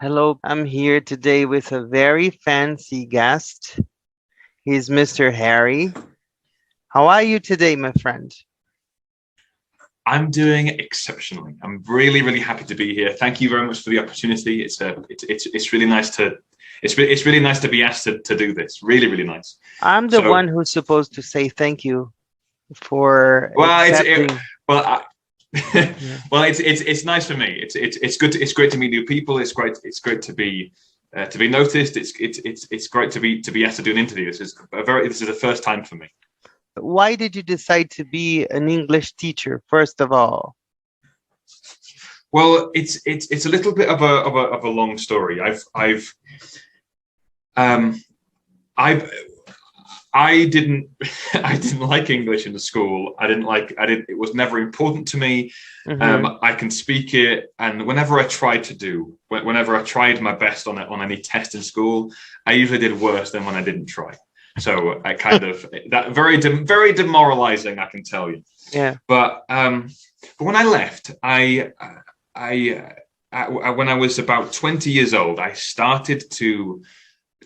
Hello, I'm here today with a very fancy guest. He's Mr. Harry. How are you today, my friend? I'm doing exceptionally. I'm really, really happy to be here. Thank you very much for the opportunity. It's really nice to it's really nice to be asked to do this. Really, really nice. I'm the one So, who's supposed to say thank you for well, accepting. well, I, Yeah. well, it's nice for me. It's good. It's great to meet new people. It's great to be noticed. It's great to be asked to do an interview. This is the first time for me. Why did you decide to be an English teacher, first of all? Well, it's a little bit of a long story. Um I've I didn't I didn't like English in the school. I didn't it was never important to me. Mm-hmm. I can speak it, and whenever I tried my best on any test in school, I usually did worse than when I didn't try. So I kind of that very demoralizing, I can tell you. Yeah. But when I left, I when I was about 20 years old, I started to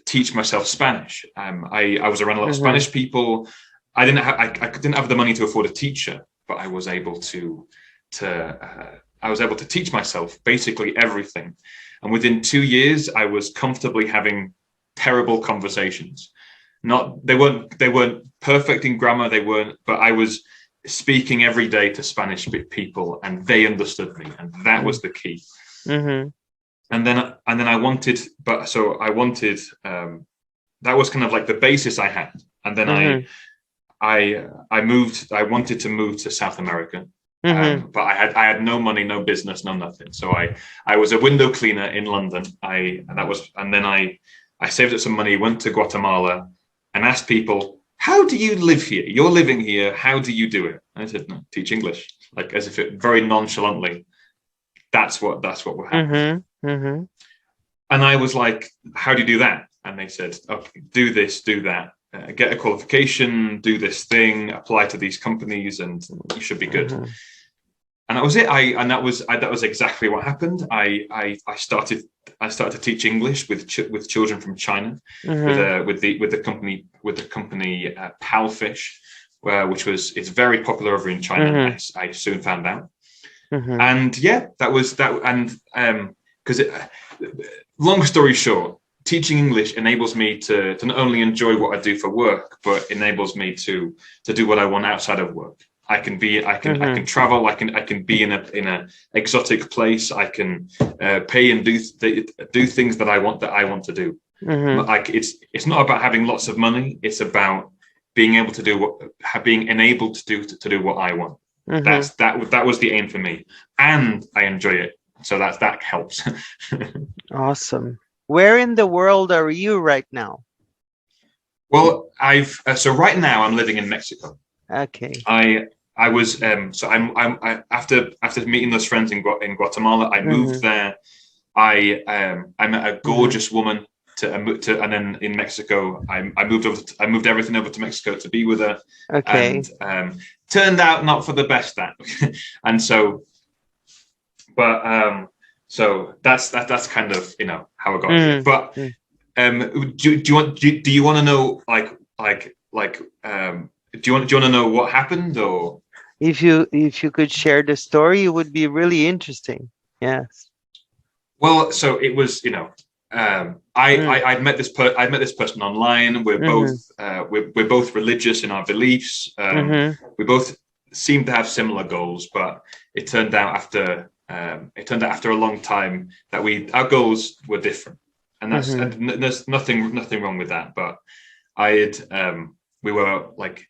teach myself Spanish. I was around a lot of Mm-hmm. Spanish people. I didn't have the money to afford a teacher, but I was able to teach myself basically everything. And within 2 years, I was comfortably having terrible conversations. Not they weren't perfect in grammar. They weren't, but I was speaking every day to Spanish people, and they understood me, and that was the key. Mm-hmm. And then I wanted, but so I wanted that was kind of like the basis I had. And then Mm-hmm. I moved. I wanted to move to South America, Mm-hmm. but I had no money, no business, no nothing. So I was a window cleaner in London. And then I saved up some money, went to Guatemala, and asked people, "How do you live here? You're living here. How do you do it?" And I said, "No, teach English," like as if it very nonchalantly. That's what will happen. Mm-hmm. Mm-hmm. And I was like, "How do you do that?" And they said, "Okay, do this, do that, get a qualification, do this thing, apply to these companies, and you should be good." Mm-hmm. And that was it. That was exactly what happened. I started to teach English with children from China, Mm-hmm. with the company Palfish, which was it's very popular over in China. And Mm-hmm. I soon found out. Mm-hmm. And yeah, that was that. And because long story short, teaching English enables me to not only enjoy what I do for work, but enables me to do what I want outside of work. I can travel. I can be in a exotic place. I can pay and do things that I want to do. Mm-hmm. Like it's not about having lots of money. It's about being able to do being enabled to do what I want. Mm-hmm. That was the aim for me, and I enjoy it. So that helps. Awesome. Where in the world are you right now? Well, I've so right now I'm living in Mexico. Okay. I was so after meeting those friends in Guatemala, I moved Mm-hmm. there. I met a Mm-hmm. gorgeous woman and then in Mexico, I moved everything over to Mexico to be with her, Okay. and turned out not for the best that, and so but so that's kind of how I got here. But Mm-hmm. do you want to know do you want to know what happened or? If you could share the story, it would be really interesting. Yes. Well, so it was, Mm. I'd met this person online. Mm-hmm. We're both religious in our beliefs. Mm-hmm. We both seem to have similar goals, but it turned out after a long time that our goals were different, and Mm-hmm. there's nothing wrong with that. But I had we were like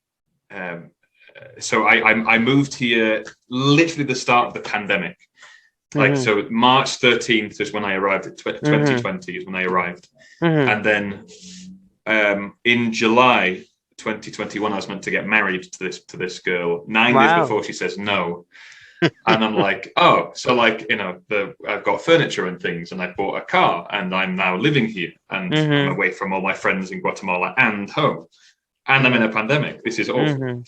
so I moved here literally the start of the pandemic. Like, Mm-hmm. so March 13th is when I arrived at 2020 is when I arrived. Mm-hmm. And then in July 2021, I was meant to get married to this girl 9 days Wow. before she says no. And I'm like, oh, so like, I've got furniture and things, and I bought a car, and I'm now living here, and I'm Mm-hmm. away from all my friends in Guatemala and home. And I'm in a pandemic. This is awful. Mm-hmm.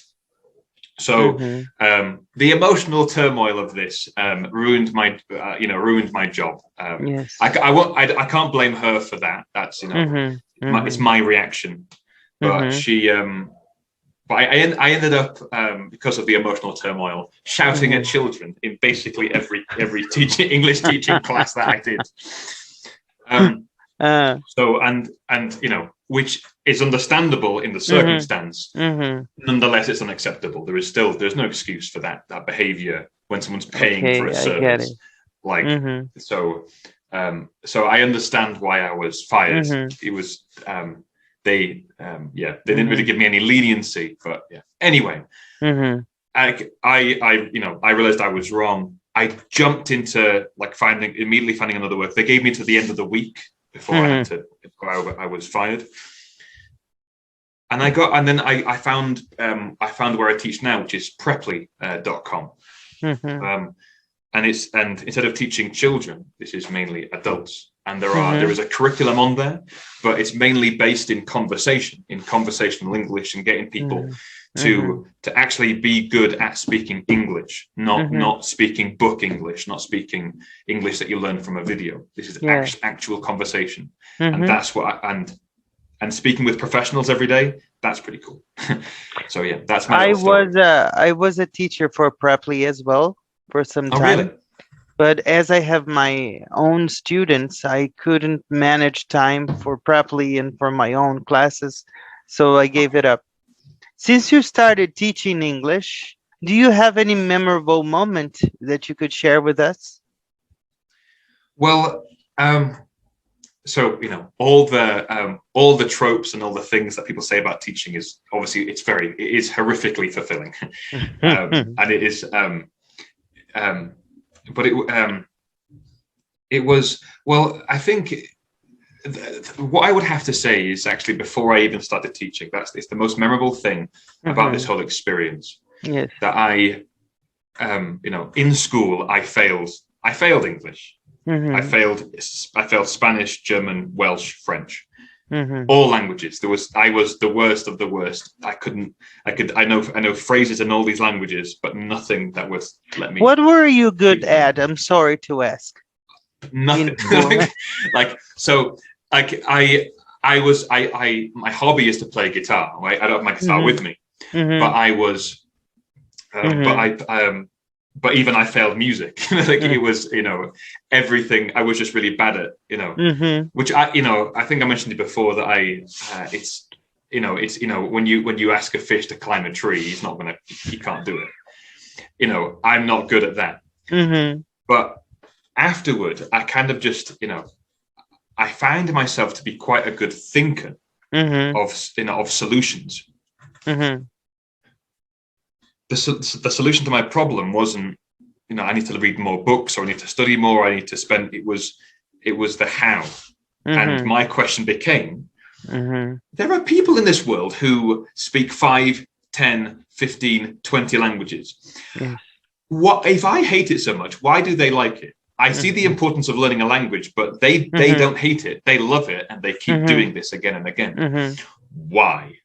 So Mhm. the emotional turmoil of this ruined my job. Yes. I can't blame her for that. That's Mhm. it's Mhm. my reaction. But Mhm. she but I ended up because of the emotional turmoil shouting at Mhm. children in basically every teaching English teaching class that I did. Uh. So and which is understandable in the Mhm. circumstance. Mhm. Nonetheless, it's unacceptable. There's no excuse for that behavior when someone's paying for a Okay, I get it. service. Like Mhm. so I understand why I was fired. Mhm. It was they didn't really Mhm. give me any leniency, but yeah. Anyway, Mhm. I realized I was wrong. I jumped into like immediately finding another work. They gave me to the end of the week before Mhm. I was fired. And then I found where I teach now, which is preply.com. Mhm. And instead of teaching children, this is mainly adults. And there Mhm. is a curriculum on there, but it's mainly based in conversational English, and getting people Mhm. to Mhm. actually be good at speaking English, Mhm. not speaking book English, not speaking English that you learn from a video. This is Yeah. actual conversation, and Mhm. that's what and speaking with professionals every day. That's pretty cool. So yeah, that's my little story. I was a teacher for Preply as well for some Oh really? time. But as I have my own students, I couldn't manage time for Preply and for my own classes, so I gave Okay. it up. Since you started teaching English, do you have any memorable moment that you could share with us? Well, so all the tropes and all the things that people say about teaching is obviously it is horrifically fulfilling, and it is but it was well. I think what I would have to say is actually before I even started teaching, it's the most memorable thing about this Mhm. whole experience Yes. that in school I failed English. Mhm. I failed Spanish, German, Welsh, French, Mhm. all languages. I was the worst of the worst. I know phrases in all these languages, but nothing that would let me What were you good teach them. at? I'm sorry to ask. In Nothing. school. like so like I my hobby is to play guitar, right? I don't have my guitar with Mhm. me, but Mhm. I was Mhm. but even I failed music. Like it Mhm. was, everything. I was just really bad at, Mhm. which I think I mentioned it before that it's when you ask a fish to climb a tree, he can't do it. I'm not good at that. Mhm. But afterward, I kind of just, I found myself to be quite a good thinker Mhm. of solutions. Mhm. The solution to my problem wasn't, I need to read more books, or I need to study more, I need to spend. It was the how. And Mhm. my question became, Mhm. there are people in this world who speak 5, 10, 15, 20 languages. Yes. What if I hate it so much? Why do they like it? I see the Mhm. importance of learning a language, but they Mhm. don't hate it. They love it, and they keep Mhm. doing this again and again. Mhm. Why?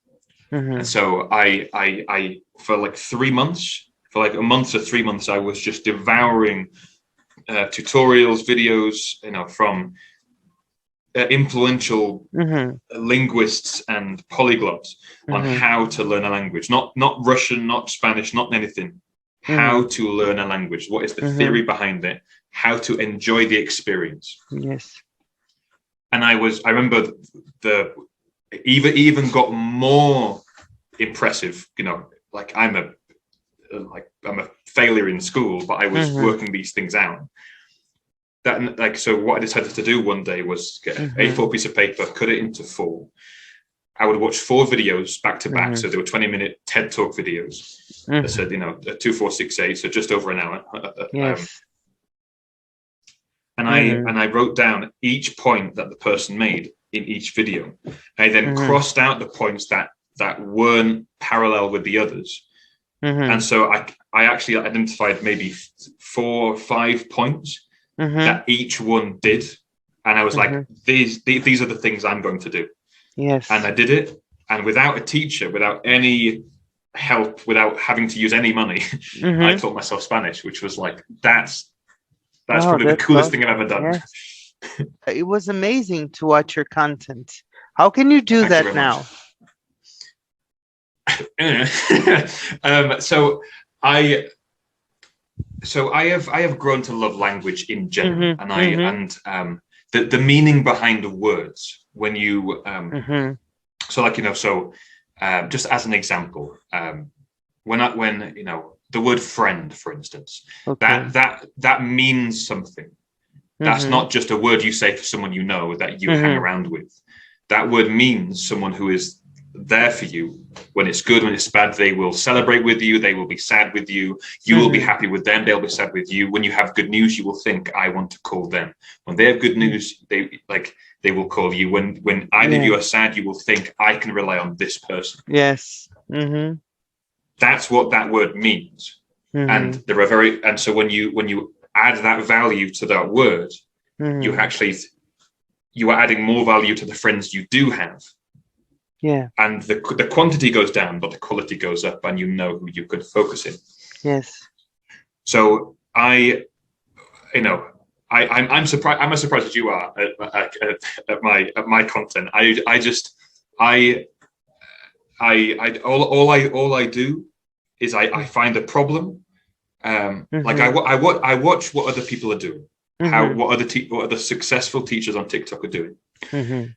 And Mhm. so I for like 3 months, for like a month to 3 months, I was just devouring tutorials, videos, from influential Mhm. linguists and polyglots on Mhm. how to learn a language. Not Russian, not Spanish, not anything. How Mhm. to learn a language. What is the theory Mhm. behind it? How to enjoy the experience. Yes. And I remember the even got more impressive. Like I'm a failure in school, but I was Mhm. working these things out. So what I decided to do one day was get an Mhm. A4 piece of paper, cut it into four. I would watch 4 videos back to back. Mhm. So they were 20-minute TED Talk videos that Mhm. said, 2, 4, 6, 8, so just over an hour. Yes. And Mhm. I wrote down each point that the person made in each video. I then Mhm. crossed out the points that weren't parallel with the others. And Mhm. so I actually identified maybe 4 or 5 points Mhm. that each one did. And I was like, Mhm. these are the things I'm going to do. And Yes. I did it. And without a teacher, without any help without having to use any money. Mm-hmm. I taught myself Spanish, which was like, that's Oh, probably the that's coolest thing awesome. I've ever done. Yes. It was amazing to watch your content. How can you do Thank you that very now? much. So I have grown to love language in general, Mm-hmm. and the meaning behind the words when you Mm-hmm. so like just as an example, when the word friend, for instance, Okay. that means something. That's Mm-hmm. not just a word you say for someone you know that you hang Mm-hmm. around with. That word means someone who is there for you when it's good, when it's bad. They will celebrate with you. They will be sad with you. You will be Mm-hmm. happy with them. They'll be sad with you. When you have good news, you will think, I want to call them. When they have good news, they will call you. When either of you are sad, you will think, I can rely on this person. Yes. Mm-hmm. That's what that word means. And Mm-hmm. there are and so when you add that value to that word, you Mm-hmm. you are adding more value to the friends you do have. Yeah. And the quantity goes down, but the quality goes up, and you know who you could focus in. Yes. So I'm surprised. I'm as surprised as you are at my content. All I do is I find a problem. Like I watch what other people are doing. What other successful teachers on TikTok are doing. Mm-hmm.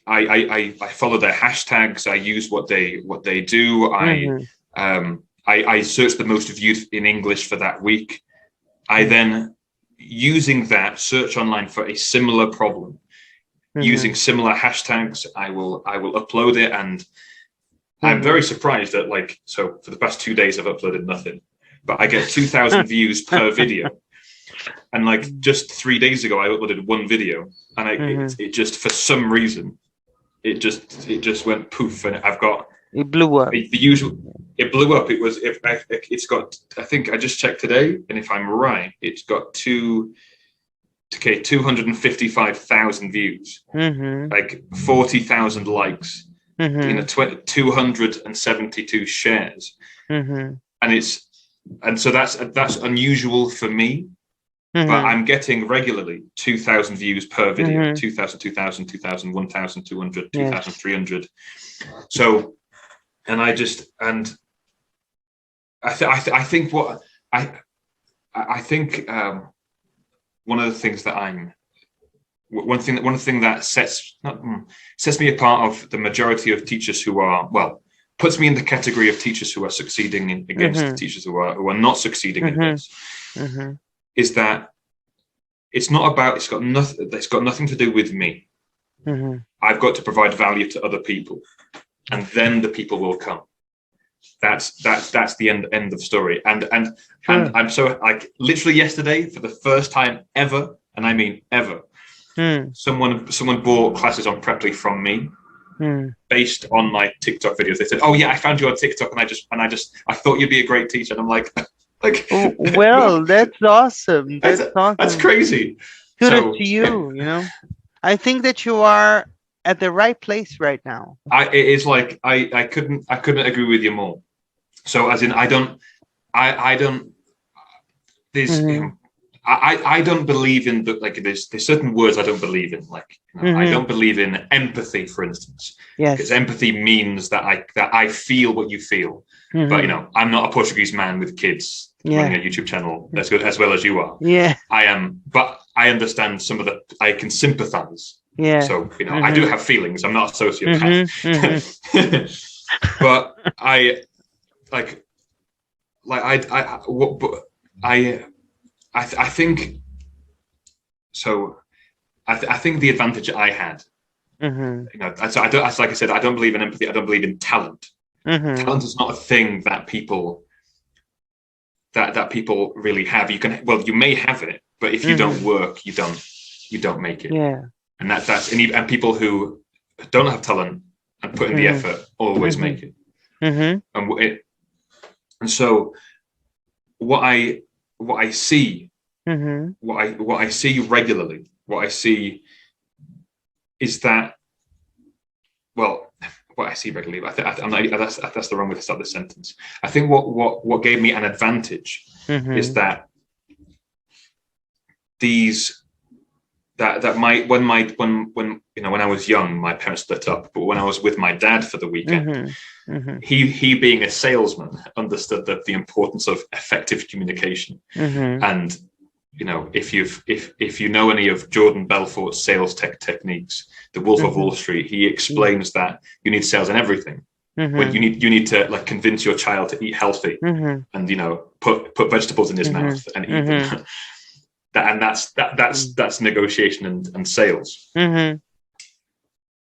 I follow their hashtags. I use what they do. I search the most viewed in English for that week. I then, using that, search online for a similar problem. Using similar hashtags, I will upload it, and I'm very surprised that so for the past 2 days I've uploaded nothing, but I get 2,000 views per video. And just 3 days ago I uploaded one video, and it just, for some reason, it just went poof, and I've got It blew up. the usual. It blew up. It's got, I think I just checked today, and if I'm right, it's got 255,000 views, 40,000 likes, 272 shares, and so that's unusual for me. But I'm getting regularly 2,000 views per video, 2,000, 2,000, 2,000, 1,200, 2,300. So, and I think one of the things that one thing that sets me apart of the majority of teachers who are, puts me in the category of teachers who are succeeding against the teachers who are not succeeding in this, is that it's got nothing to do with me. I've got to provide value to other people, and then the people will come. That's the end of story. And I'm so, literally yesterday, for the first time ever, and I mean ever, someone bought classes on Preply from me based on my TikTok videos. They said, "Oh yeah, I found you on TikTok, and I thought you'd be a great teacher." And I'm like. Well, that's awesome. That's awesome. That's crazy. Kudos to you. I think that you are at the right place right now. I couldn't agree with you more. So as in, I don't believe in there's certain words I don't believe in. I don't believe in empathy, for instance. Yes. Because empathy means that I feel what you feel. But I'm not a Portuguese man with kids running a YouTube channel as good as well as you are. Yeah. I am, but I understand I can sympathize. Yeah. So I do have feelings. I'm not a sociopath. But I think so. I think the advantage I had, like I said, I don't believe in empathy. I don't believe in talent. Talent is not a thing that people really have. You may have it, but if you don't work, you don't make it. Yeah. And and people who don't have talent and put in the effort always make it. And so what I see, what I see regularly, what I see is that, what I see regularly. I'm not, that's the wrong way to start this sentence. I think what gave me an advantage is that when I was young, my parents split up, but when I was with my dad for the weekend, he being a salesman understood the importance of effective communication. And if you know any of Jordan Belfort's sales techniques, the Wolf of Wall Street, he explains that you need sales in everything. But you need to like convince your child to eat healthy, and put vegetables in his mouth and eat them. That's negotiation and sales. And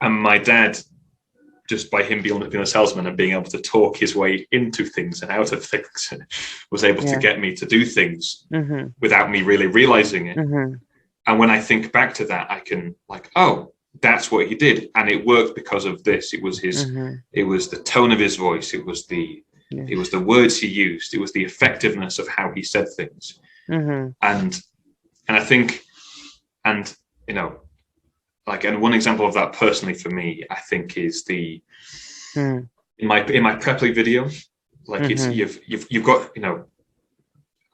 my dad, just by him being a salesman and being able to talk his way into things and out of things, was able to get me to do things without me really realizing it. And when I think back to that, I can like, oh, that's what he did, and it worked because of this. It was it was the tone of his voice. It was the words he used. It was the effectiveness of how he said things. And I think, and one example of that personally for me, I think, is in my Preply video, like you've got,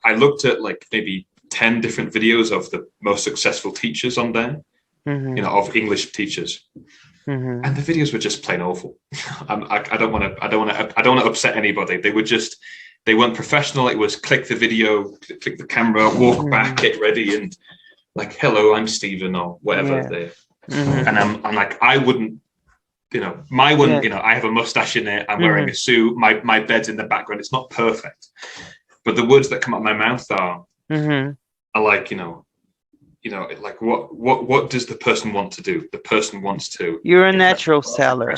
I looked at like maybe 10 different videos of the most successful teachers on there, of English teachers, and the videos were just plain awful. I don't want to upset anybody. They weren't professional. It was click the video, click the camera, walk back, get ready, and like, hello, I'm Stephen, or whatever. And I'm like, I wouldn't, my one, I have a mustache in it. I'm wearing a suit. My bed's in the background. It's not perfect, but the words that come out of my mouth are like, like what does the person want to do? The person wants to. You're a natural seller.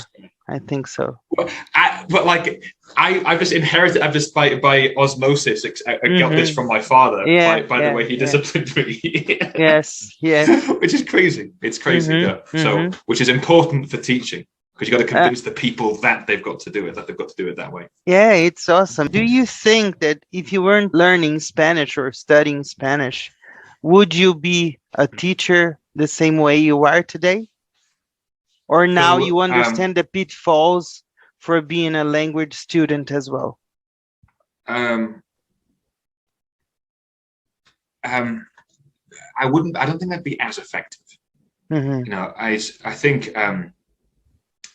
I think so. But like I just inherited. I've just by osmosis. I got this from my father. By the way he disciplined me. Yes. Which is crazy. It's crazy. So, which is important for teaching, because you got to convince the people that they've got to do it. That they've got to do it that way. Yeah, it's awesome. Do you think that if you weren't learning Spanish or studying Spanish, would you be a teacher the same way you are today? Or now you understand the pitfalls for being a language student as well? I don't think that'd be as effective. I think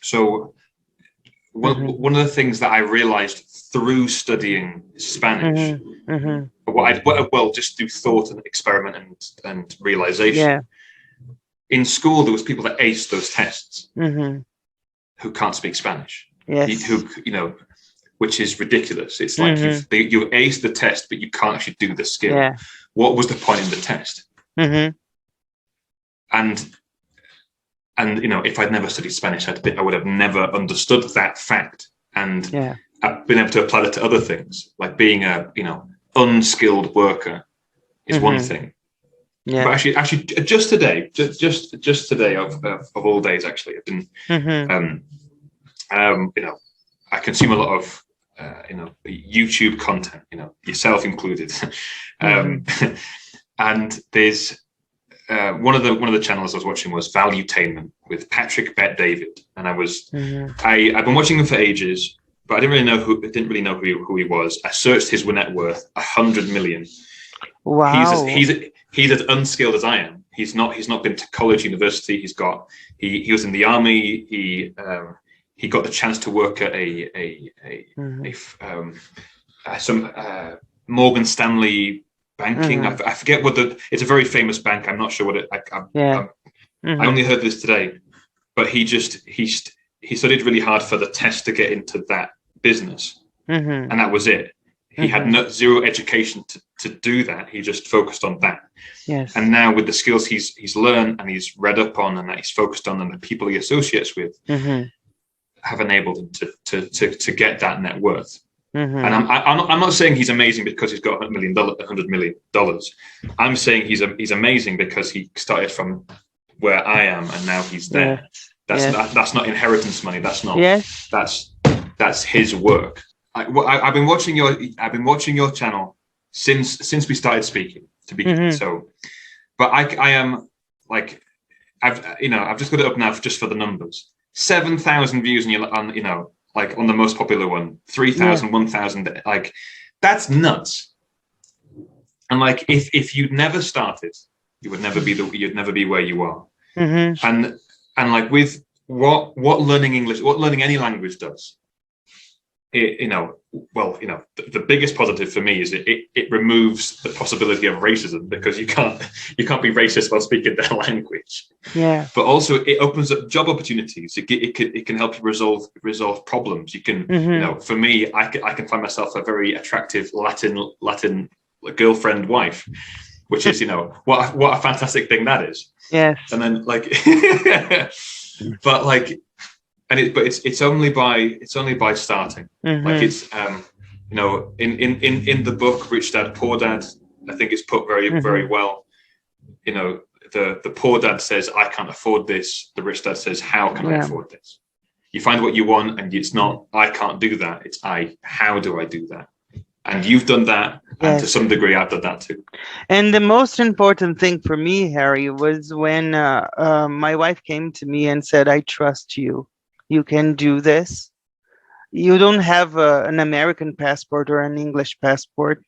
so. One of the things that I realized through studying Spanish, just through thought and experiment and realization. In school, there was people that aced those tests who can't speak Spanish. Which is ridiculous. It's like you aced the test, but you can't actually do the skill. What was the point in the test? And if I'd never studied Spanish, I would have never understood that fact. And I've been able to apply that to other things, like being a unskilled worker is one thing. But actually, just today, just today of all days, actually, I've been, I consume a lot of, YouTube content, yourself included, and there's one of the channels I was watching was Valuetainment with Patrick Bet David, and I've been watching him for ages, but I didn't really know who he was. I searched his net worth, 100 million. Wow. He's as unskilled as I am. He's not been to college, university. He was in the army. He got the chance to work at some Morgan Stanley banking. I forget it's a very famous bank. I'm not sure what it. I only heard this today, but he studied really hard for the test to get into that business, and that was it. He had zero education to do that. He just focused on that. Yes. And now with the skills he's learned and he's read up on and that he's focused on and the people he associates with have enabled him to get that net worth. And I'm not saying he's amazing because he's got $100 million. I'm saying he's amazing because he started from where I am and now he's there. That's not inheritance money. That's not. That's his work. I've been watching your channel since we started speaking. So, but I am like I've just got it up now just for the numbers. 7,000 views on you know, like on the most popular one, 3,000, 1,000, like that's nuts. And like if you'd never started, you would never be you'd never be where you are. And like with what learning English, what learning any language does, it, you know, well, you know, the biggest positive for me is it removes the possibility of racism, because you can't be racist while speaking their language. Yeah. But also it opens up job opportunities. It can help you resolve problems. You can, you know, for me, I can find myself a very attractive Latin girlfriend wife, which is, you know, what a fantastic thing that is. Yes. And then like, but like, it's only by starting. Like it's you know, in the book Rich Dad Poor Dad, I think it's put very well. You know, the poor dad says, I can't afford this. The rich dad says, how can I afford this? You find what you want, and it's not I can't do that, it's how do I do that? And you've done that, and to some degree I've done that too. And the most important thing for me, Harry, was when my wife came to me and said, I trust you. You can do this. You don't have an American passport or an English passport,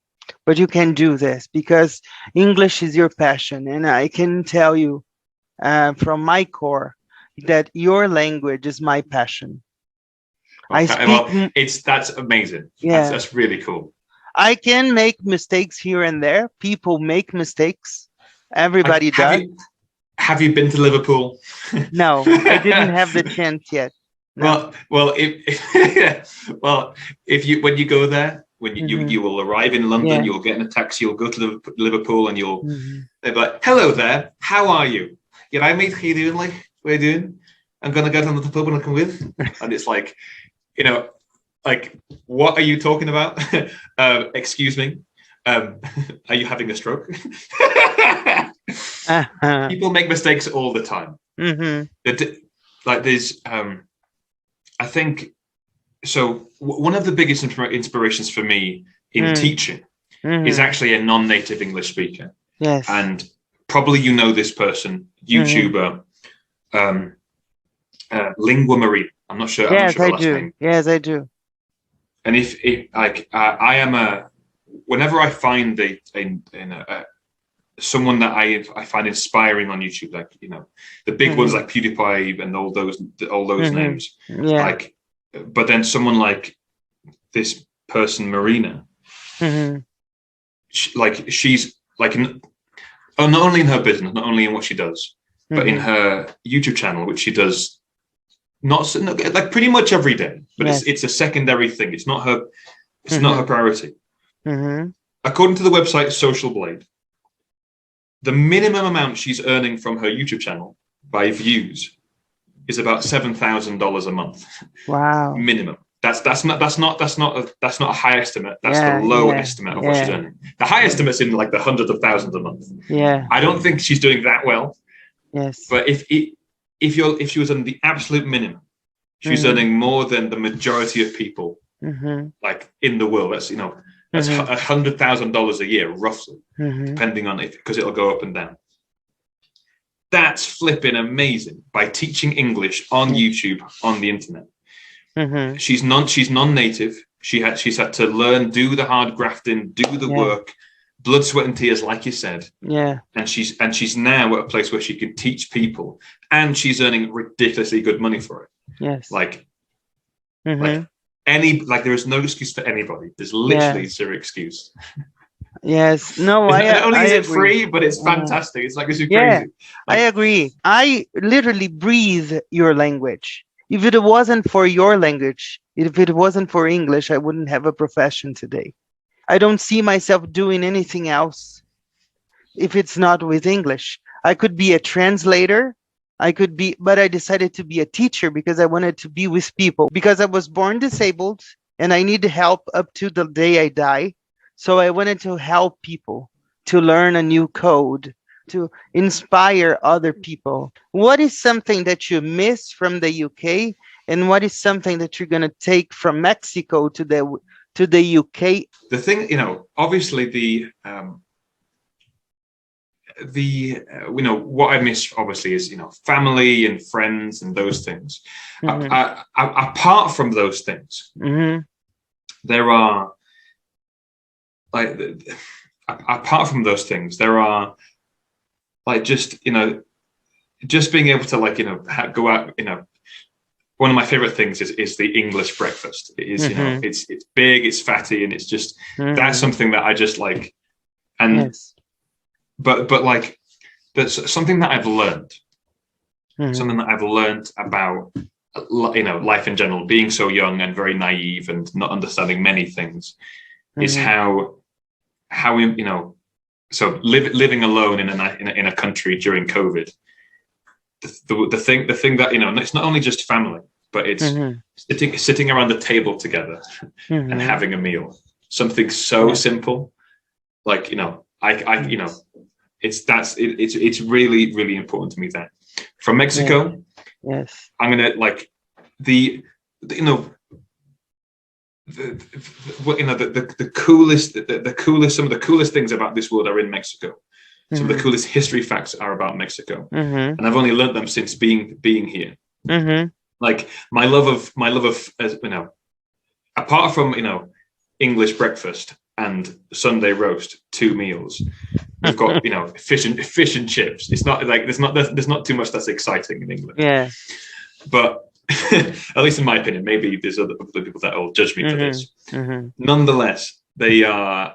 but you can do this because English is your passion. And I can tell you from my core that your language is my passion. Okay, well, that's amazing. Yeah. That's really cool. I can make mistakes here and there. People make mistakes. Everybody does. Have you been to Liverpool? No, I didn't have the chance yet. No. Well, if you when you go there, when you will arrive in London, you'll get in a taxi, you'll go to Liverpool, and you'll they'll be like, hello there, how are you? Yeah, I mate, how you doing? Like, what are you doing? I'm gonna go down to the pub when I come with. And it's like, you know, like, what are you talking about? Excuse me. Are you having a stroke? People make mistakes all the time. Like there's I think so. One of the biggest inspirations for me in teaching is actually a non-native English speaker. Yes. And probably you know this person, YouTuber, Lingua Marie. I'm not sure. Yes, I'm not sure I do. Name. Yes, I do. And if like I am whenever I find someone that I find inspiring on YouTube, like, you know, the big ones like PewDiePie and all those names, like, but then someone like this person, Marina, she's like, not only in her business, not only in what she does, but in her YouTube channel, which she does not like pretty much every day, but it's a secondary thing. It's not her priority. According to the website Social Blade, the minimum amount she's earning from her YouTube channel by views is about $7,000 a month. Wow. Minimum. That's not a high estimate. That's the low estimate of what she's earning. The high estimate's in like the hundreds of thousands a month. Yeah. I don't think she's doing that well. Yes. But if she was on the absolute minimum, she's earning more than the majority of people like in the world. That's, you know, that's $100,000 a year, roughly, depending on it, because it'll go up and down. That's flipping amazing by teaching English on YouTube, on the internet. She's non-native. She's had to learn, do the hard grafting, do the work, blood, sweat, and tears, like you said. Yeah. And she's now at a place where she can teach people, and she's earning ridiculously good money for it. Yes. Like there is no excuse for anybody. There's literally zero excuse. Yes. No, not only is it free, but it's fantastic. It's like, it's crazy. Like, I agree. I literally breathe your language. If it wasn't for your language, if it wasn't for English, I wouldn't have a profession today. I don't see myself doing anything else if it's not with English. I could be a translator. But I decided to be a teacher because I wanted to be with people, because I was born disabled and I need help up to the day I die. So I wanted to help people to learn a new code, to inspire other people. What is something that you miss from the UK, and what is something that you're going to take from Mexico to the UK? The thing, you know, obviously what I miss obviously is family and friends and those things. Apart from those things, there are like apart from those things, there are like just being able to go out. One of my favorite things is the English breakfast. It is it's big, it's fatty, and it's just that's something that I just like. And yes. but like that's something that I've learned. Something that I've learned about life in general, being so young and very naive and not understanding many things, is how so living alone in a country during COVID. The thing that it's not only just family, but it's sitting around the table together and having a meal. Something so simple, like it's really, really important to me that from Mexico. Yes. I'm gonna like the coolest some of the coolest things about this world are in Mexico. Some of the coolest history facts are about Mexico, and I've only learned them since being here. Like my love of apart from English breakfast and Sunday roast, 2 meals. We've got fish and chips. It's not like there's not too much that's exciting in England. Yeah. But at least in my opinion, maybe there's other people that will judge me for this. Nonetheless, they are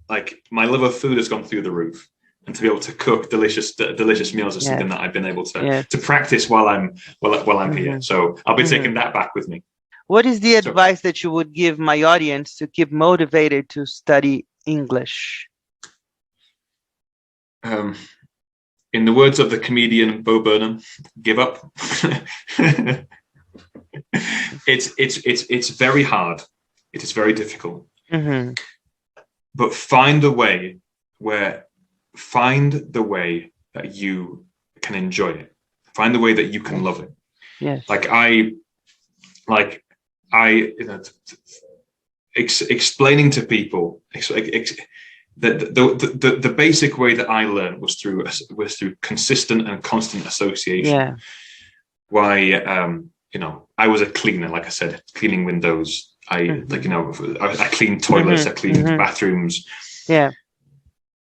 like my love of food has gone through the roof, and to be able to cook delicious meals is something that I've been able to practice while I'm here. So I'll be taking that back with me. What is the advice that you would give my audience to keep motivated to study English? In the words of the comedian Bo Burnham, give up. It's very hard. It is very difficult. But find a way that you can enjoy it. Find a way that you can love it. Yes. Explaining to people the basic way that I learned was through consistent and constant association. Yeah. Why I was a cleaner, like I said, cleaning windows. I cleaned toilets, I cleaned bathrooms. Yeah.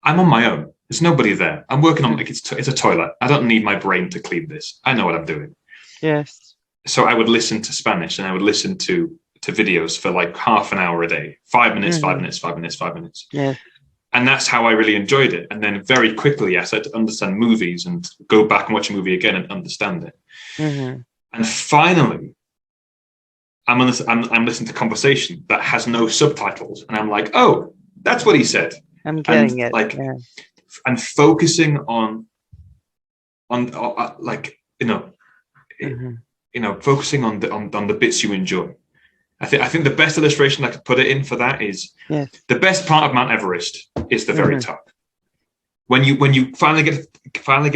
I'm on my own. There's nobody there. I'm working on it's a toilet. I don't need my brain to clean this. I know what I'm doing. Yes. So I would listen to Spanish, and I would listen to videos for like half an hour a day, 5 minutes, 5 minutes, 5 minutes, 5 minutes. Yeah. And that's how I really enjoyed it. And then very quickly I started to understand movies and go back and watch a movie again and understand it. And finally, I'm listening to conversation that has no subtitles, and I'm like, oh, that's what he said. I'm getting it. And focusing on focusing on the bits you enjoy. I think the best illustration I could put it in for that is the best part of Mount Everest is the very top. When you finally get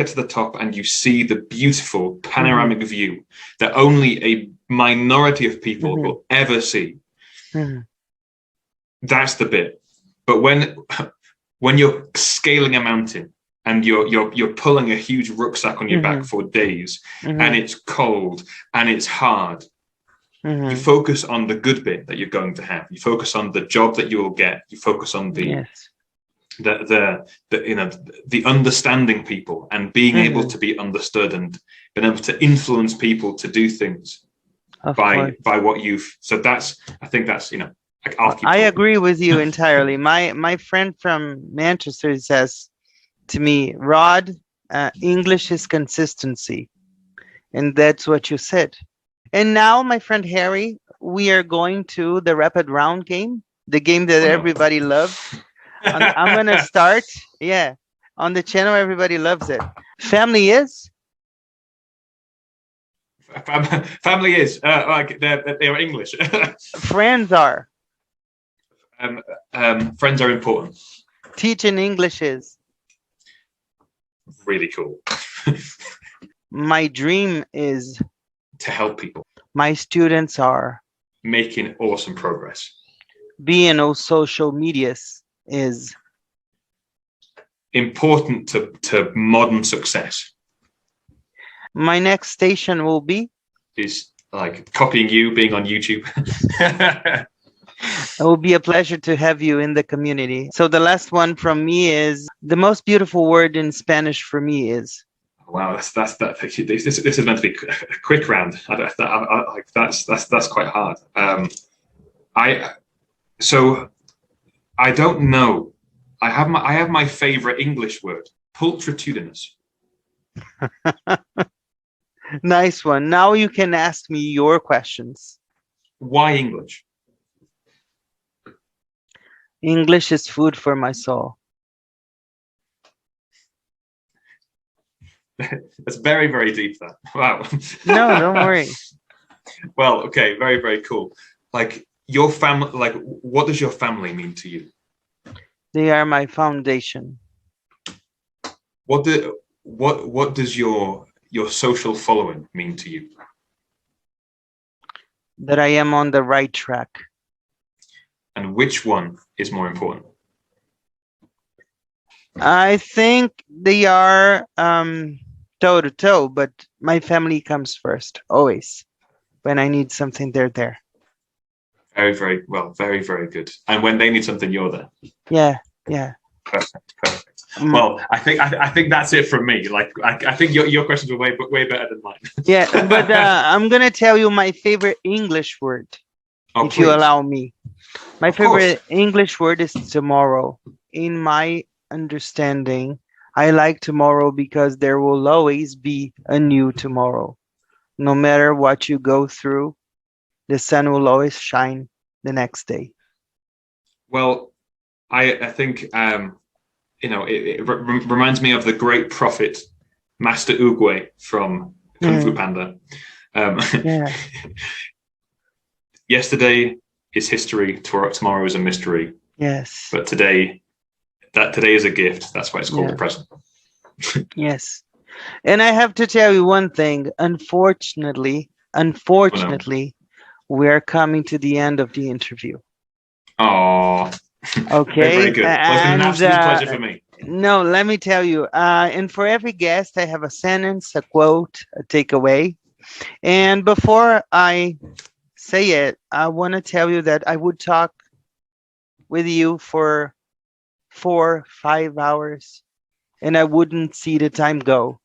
to the top and you see the beautiful panoramic view that only a minority of people will ever see, that's the bit. But when you're scaling a mountain and you're pulling a huge rucksack on your back for days, and it's cold and it's hard, you focus on the good bit that you're going to have. You focus on the job that you will get. You focus on the understanding people and being able to be understood and being able to influence people to do things by what you've. So I think that's I agree with you entirely. My friend from Manchester says to me, Rod, English is consistency. And that's what you said. And now, my friend Harry, we are going to the rapid round game, the game that everybody loves. I'm going to start, on the channel, everybody loves it. Family is? Family is, they're English. Friends are? Friends are important. Teaching English is? Really cool. My dream is? To help people. My students are? Making awesome progress. Being on social medias is? important to modern success? My next station will be, Is like copying you, being on YouTube. it will be a pleasure to have you in the community. So the last one from me is, the most beautiful word in Spanish for me is. Wow, this is meant to be a quick round. That's quite hard. I don't know. I have my favorite English word, pulchritudinous. Nice one. Now you can ask me your questions. Why English? English is food for my soul. That's very, very deep. That wow. No, don't worry. Well, okay, very, very cool. Like your family, like what does your family mean to you? They are my foundation. What does your social following mean to you? That I am on the right track. And which one is more important? I think they are toe to toe, but my family comes first, always. When I need something, they're there. Very, very well, very, very good. And when they need something, you're there. Yeah, yeah. Perfect, perfect. Well, I think that's it from me. Like, I think your questions were way better than mine. Yeah, but I'm gonna tell you my favorite English word, Oh, if you please. allow me. My Of course. favorite English word is tomorrow. In my understanding, I like tomorrow because there will always be a new tomorrow. No matter what you go through, the sun will always shine the next day. Well, I think it reminds me of the great prophet Master Oogway from Kung Fu Panda. Yeah. Yesterday is history, tomorrow is a mystery. Yes. But today is a gift. That's why it's called the present. Yes. And I have to tell you one thing. Unfortunately, we're coming to the end of the interview. Oh, okay. Very good. Well, it's been an absolute pleasure for me. No, let me tell you. And for every guest, I have a sentence, a quote, a takeaway. And before I say it, I want to tell you that I would talk with you for 4-5 hours, and I wouldn't see the time go.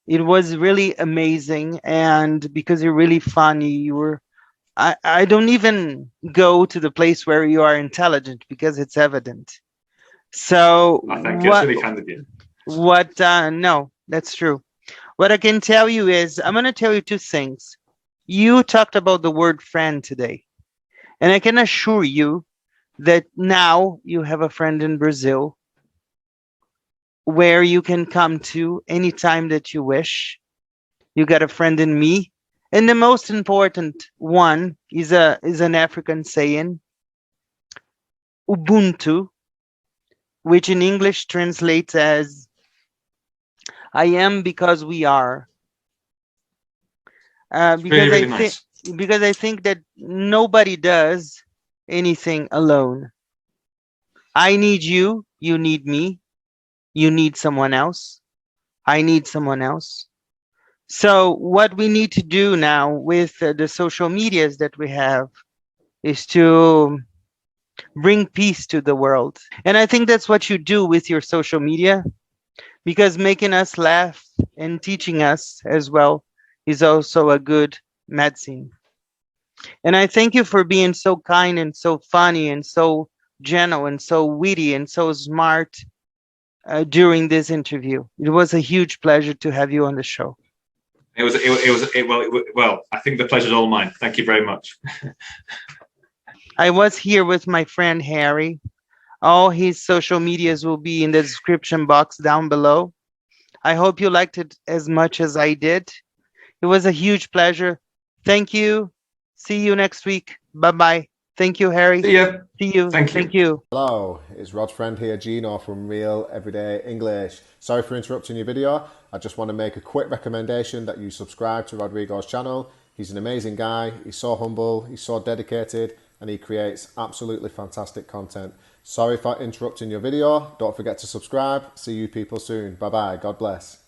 It was really amazing, and because you're really funny, I don't even go to the place where you are intelligent because it's evident. So Thank you. That's really kind of you. No, that's true. What I can tell you is, I'm going to tell you two things. You talked about the word friend today, and I can assure you that now you have a friend in Brazil where you can come to anytime that you wish. You got a friend in me. And the most important one is an African saying, Ubuntu, which in English translates as I am because we are. Because I think that nobody does anything alone. I need you, you need me, you need someone else, I need someone else. So what we need to do now with the social medias that we have is to bring peace to the world. And I think that's what you do with your social media, because making us laugh and teaching us as well is also a good medicine. And I thank you for being so kind and so funny and so gentle and so witty and so smart during this interview. It was a huge pleasure to have you on the show. Well, I think the pleasure's all mine. Thank you very much. I was here with my friend Harry. All his social medias will be in the description box down below. I hope you liked it as much as I did. It was a huge pleasure. Thank you. See you next week. Bye-bye. Thank you, Harry. See ya. See you. Thank you. Hello, it's Rod's friend here, Gino from Real Everyday English. Sorry for interrupting your video. I just want to make a quick recommendation that you subscribe to Rodrigo's channel. He's an amazing guy. He's so humble. He's so dedicated. and he creates absolutely fantastic content. Sorry for interrupting your video. Don't forget to subscribe. See you people soon. Bye bye. God bless.